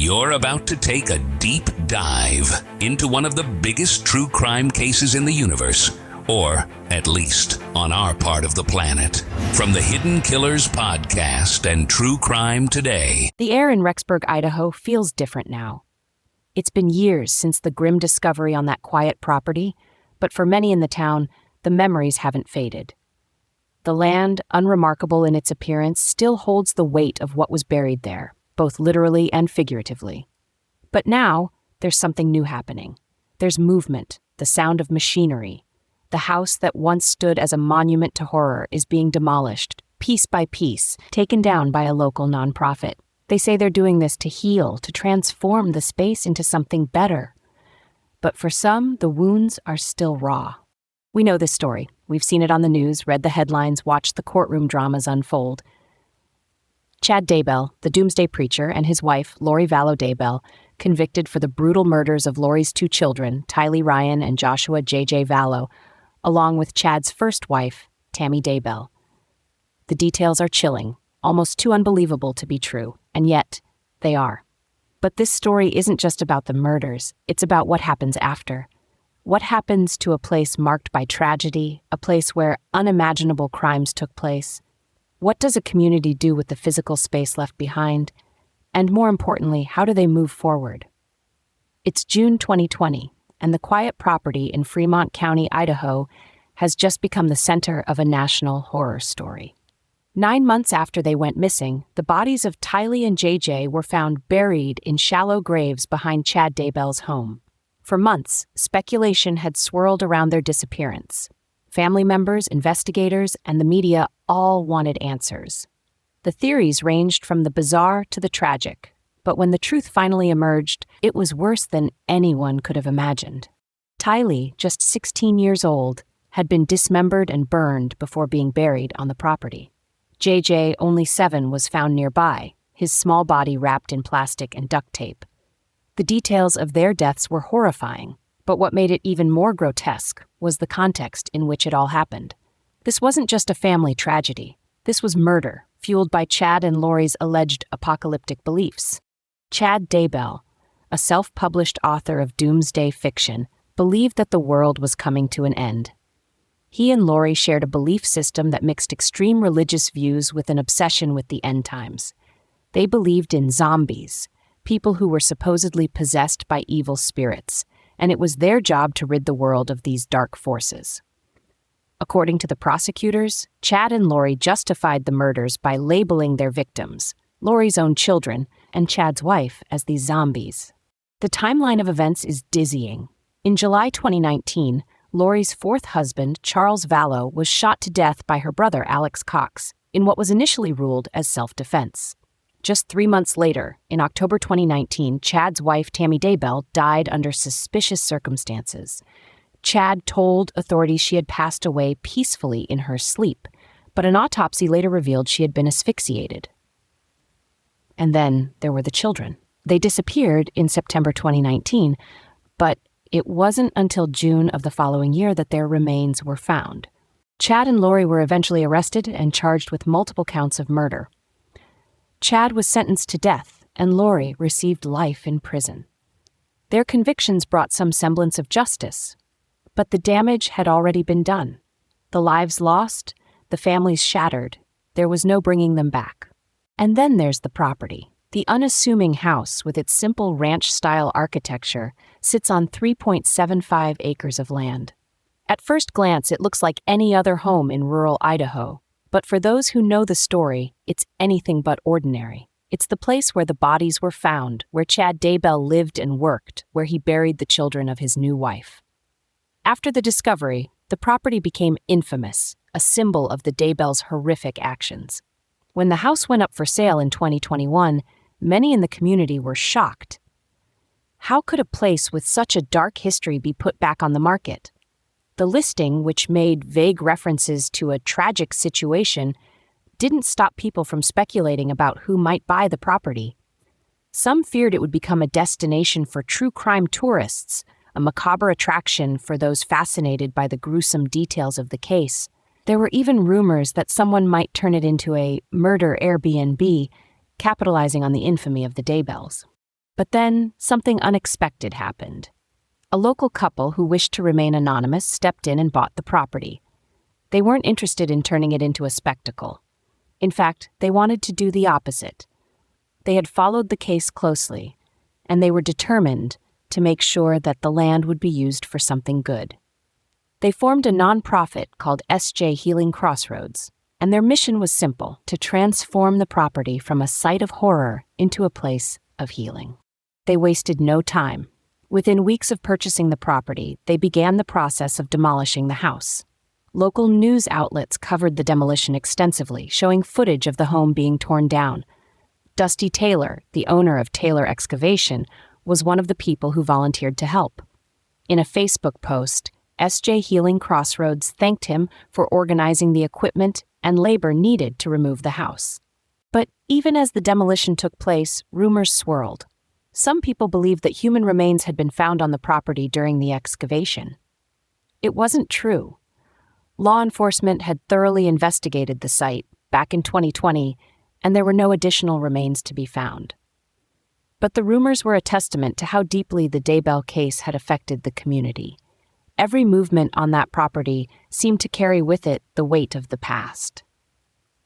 You're about to take a deep dive into one of the biggest true crime cases in the universe, or at least on our part of the planet. From the Hidden Killers podcast and True Crime Today. The air in Rexburg, Idaho feels different now. It's been years since the grim discovery on that quiet property, but for many in the town, the memories haven't faded. The land, unremarkable in its appearance, still holds the weight of what was buried there, both literally and figuratively. But now, there's something new happening. There's movement, the sound of machinery. The house that once stood as a monument to horror is being demolished, piece by piece, taken down by a local nonprofit. They say they're doing this to heal, to transform the space into something better. But for some, the wounds are still raw. We know this story. We've seen it on the news, read the headlines, watched the courtroom dramas unfold. Chad Daybell, the doomsday preacher, and his wife, Lori Vallow Daybell, convicted for the brutal murders of Lori's two children, Tylee Ryan and Joshua J.J. Vallow, along with Chad's first wife, Tammy Daybell. The details are chilling, almost too unbelievable to be true, and yet they are. But this story isn't just about the murders, it's about what happens after. What happens to a place marked by tragedy, a place where unimaginable crimes took place? What does a community do with the physical space left behind? And more importantly, how do they move forward? It's June 2020, and the quiet property in Fremont County, Idaho, has just become the center of a national horror story. 9 months after they went missing, the bodies of Tylee and JJ were found buried in shallow graves behind Chad Daybell's home. For months, speculation had swirled around their disappearance. Family members, investigators, and the media all wanted answers. The theories ranged from the bizarre to the tragic, but when the truth finally emerged, it was worse than anyone could have imagined. Tylee, just 16 years old, had been dismembered and burned before being buried on the property. JJ, only 7, was found nearby, his small body wrapped in plastic and duct tape. The details of their deaths were horrifying, but what made it even more grotesque was the context in which it all happened. This wasn't just a family tragedy. This was murder, fueled by Chad and Lori's alleged apocalyptic beliefs. Chad Daybell, a self-published author of doomsday fiction, believed that the world was coming to an end. He and Lori shared a belief system that mixed extreme religious views with an obsession with the end times. They believed in zombies, people who were supposedly possessed by evil spirits, and it was their job to rid the world of these dark forces. According to the prosecutors, Chad and Lori justified the murders by labeling their victims, Lori's own children and Chad's wife, as these zombies. The timeline of events is dizzying. In July 2019, Lori's fourth husband, Charles Vallow, was shot to death by her brother, Alex Cox, in what was initially ruled as self-defense. Just 3 months later, in October 2019, Chad's wife, Tammy Daybell, died under suspicious circumstances. Chad told authorities she had passed away peacefully in her sleep, but an autopsy later revealed she had been asphyxiated. And then there were the children. They disappeared in September 2019, but it wasn't until June of the following year that their remains were found. Chad and Lori were eventually arrested and charged with multiple counts of murder. Chad was sentenced to death, and Lori received life in prison. Their convictions brought some semblance of justice, but the damage had already been done. The lives lost, the families shattered, there was no bringing them back. And then there's the property. The unassuming house, with its simple ranch-style architecture, sits on 3.75 acres of land. At first glance, it looks like any other home in rural Idaho. But for those who know the story, it's anything but ordinary. It's the place where the bodies were found, where Chad Daybell lived and worked, where he buried the children of his new wife. After the discovery, the property became infamous, a symbol of the Daybells' horrific actions. When the house went up for sale in 2021, many in the community were shocked. How could a place with such a dark history be put back on the market? The listing, which made vague references to a tragic situation, didn't stop people from speculating about who might buy the property. Some feared it would become a destination for true crime tourists, a macabre attraction for those fascinated by the gruesome details of the case. There were even rumors that someone might turn it into a murder Airbnb, capitalizing on the infamy of the Daybells. But then something unexpected happened. A local couple who wished to remain anonymous stepped in and bought the property. They weren't interested in turning it into a spectacle. In fact, they wanted to do the opposite. They had followed the case closely, and they were determined to make sure that the land would be used for something good. They formed a nonprofit called S.J. Healing Crossroads, and their mission was simple: to transform the property from a site of horror into a place of healing. They wasted no time. Within weeks of purchasing the property, they began the process of demolishing the house. Local news outlets covered the demolition extensively, showing footage of the home being torn down. Dusty Taylor, the owner of Taylor Excavation, was one of the people who volunteered to help. In a Facebook post, S.J. Healing Crossroads thanked him for organizing the equipment and labor needed to remove the house. But even as the demolition took place, rumors swirled. Some people believed that human remains had been found on the property during the excavation. It wasn't true. Law enforcement had thoroughly investigated the site back in 2020, and there were no additional remains to be found. But the rumors were a testament to how deeply the Daybell case had affected the community. Every movement on that property seemed to carry with it the weight of the past.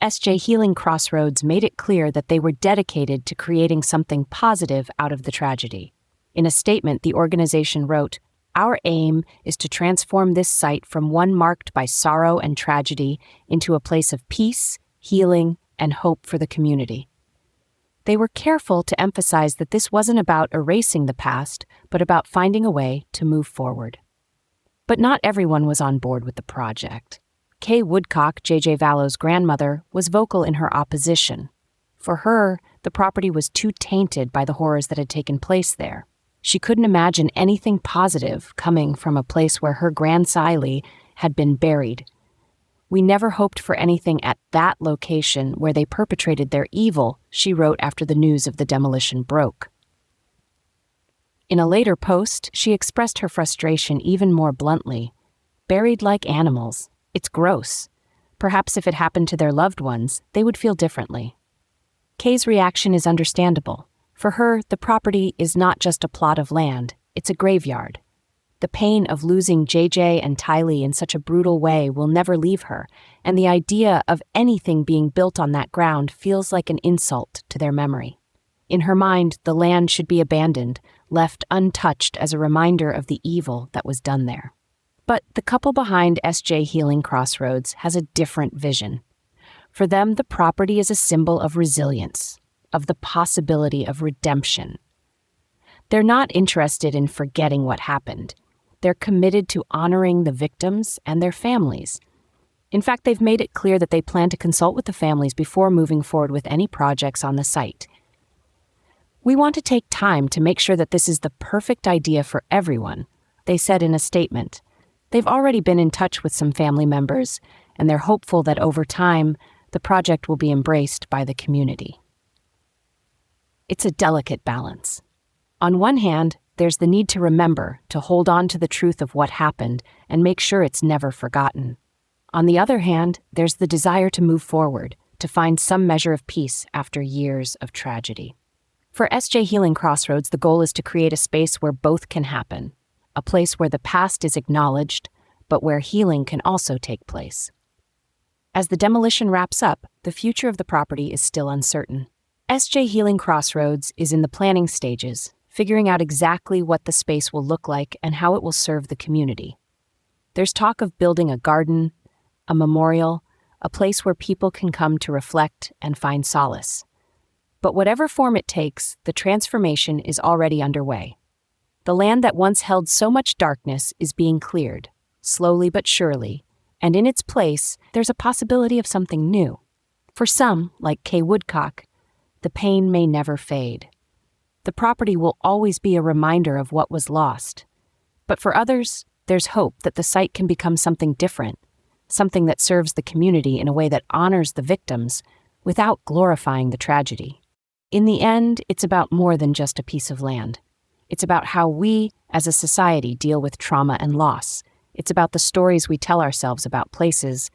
S.J. Healing Crossroads made it clear that they were dedicated to creating something positive out of the tragedy. In a statement, the organization wrote, "Our aim is to transform this site from one marked by sorrow and tragedy into a place of peace, healing, and hope for the community." They were careful to emphasize that this wasn't about erasing the past, but about finding a way to move forward. But not everyone was on board with the project. Kay Woodcock, J.J. Vallow's grandmother, was vocal in her opposition. For her, the property was too tainted by the horrors that had taken place there. She couldn't imagine anything positive coming from a place where her Tylee had been buried. "We never hoped for anything at that location where they perpetrated their evil," she wrote after the news of the demolition broke. In a later post, she expressed her frustration even more bluntly. "Buried like animals. It's gross. Perhaps if it happened to their loved ones, they would feel differently." Kay's reaction is understandable. For her, the property is not just a plot of land, it's a graveyard. The pain of losing JJ and Tylee in such a brutal way will never leave her, and the idea of anything being built on that ground feels like an insult to their memory. In her mind, the land should be abandoned, left untouched as a reminder of the evil that was done there. But the couple behind S.J. Healing Crossroads has a different vision. For them, the property is a symbol of resilience, of the possibility of redemption. They're not interested in forgetting what happened. They're committed to honoring the victims and their families. In fact, they've made it clear that they plan to consult with the families before moving forward with any projects on the site. "We want to take time to make sure that this is the perfect idea for everyone," they said in a statement. They've already been in touch with some family members, and they're hopeful that over time, the project will be embraced by the community. It's a delicate balance. On one hand, there's the need to remember, to hold on to the truth of what happened and make sure it's never forgotten. On the other hand, there's the desire to move forward, to find some measure of peace after years of tragedy. For S.J. Healing Crossroads, the goal is to create a space where both can happen, a place where the past is acknowledged, but where healing can also take place. As the demolition wraps up, the future of the property is still uncertain. S.J. Healing Crossroads is in the planning stages, figuring out exactly what the space will look like and how it will serve the community. There's talk of building a garden, a memorial, a place where people can come to reflect and find solace. But whatever form it takes, the transformation is already underway. The land that once held so much darkness is being cleared, slowly but surely, and in its place, there's a possibility of something new. For some, like Kay Woodcock, the pain may never fade. The property will always be a reminder of what was lost. But for others, there's hope that the site can become something different, something that serves the community in a way that honors the victims without glorifying the tragedy. In the end, it's about more than just a piece of land. It's about how we, as a society, deal with trauma and loss. It's about the stories we tell ourselves about places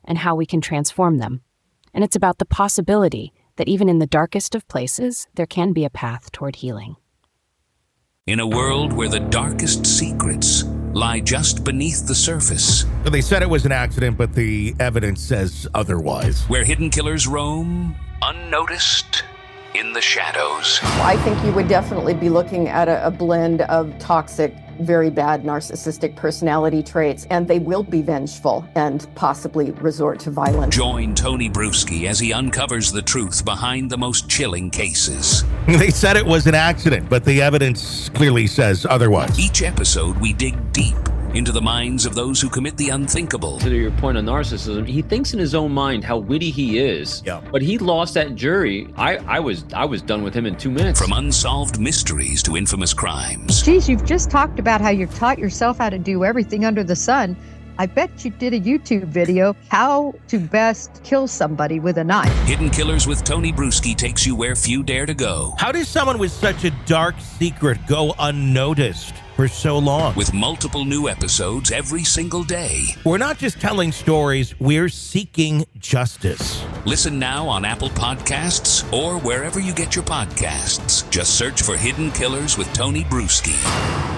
and how we can transform them. And it's about the possibility that even in the darkest of places, there can be a path toward healing. In a world where the darkest secrets lie just beneath the surface. They said it was an accident, but the evidence says otherwise. Where hidden killers roam, unnoticed, in the shadows. I think you would definitely be looking at a blend of toxic, very bad narcissistic personality traits, and they will be vengeful and possibly resort to violence. Join Tony Bruschi as he uncovers the truth behind the most chilling cases. They said it was an accident, but the evidence clearly says otherwise. Each episode, we dig deep into the minds of those who commit the unthinkable. To your point on narcissism, he thinks in his own mind how witty he is. Yeah. But he lost that jury. I was done with him in 2 minutes. From unsolved mysteries to infamous crimes. Geez, you've just talked about how you've taught yourself how to do everything under the sun. I bet you did a YouTube video, how to best kill somebody with a knife. Hidden Killers with Tony Bruschi takes you where few dare to go. How does someone with such a dark secret go unnoticed for so long? With multiple new episodes every single day. We're not just telling stories, we're seeking justice. Listen now on Apple Podcasts or wherever you get your podcasts. Just search for Hidden Killers with Tony Bruschi.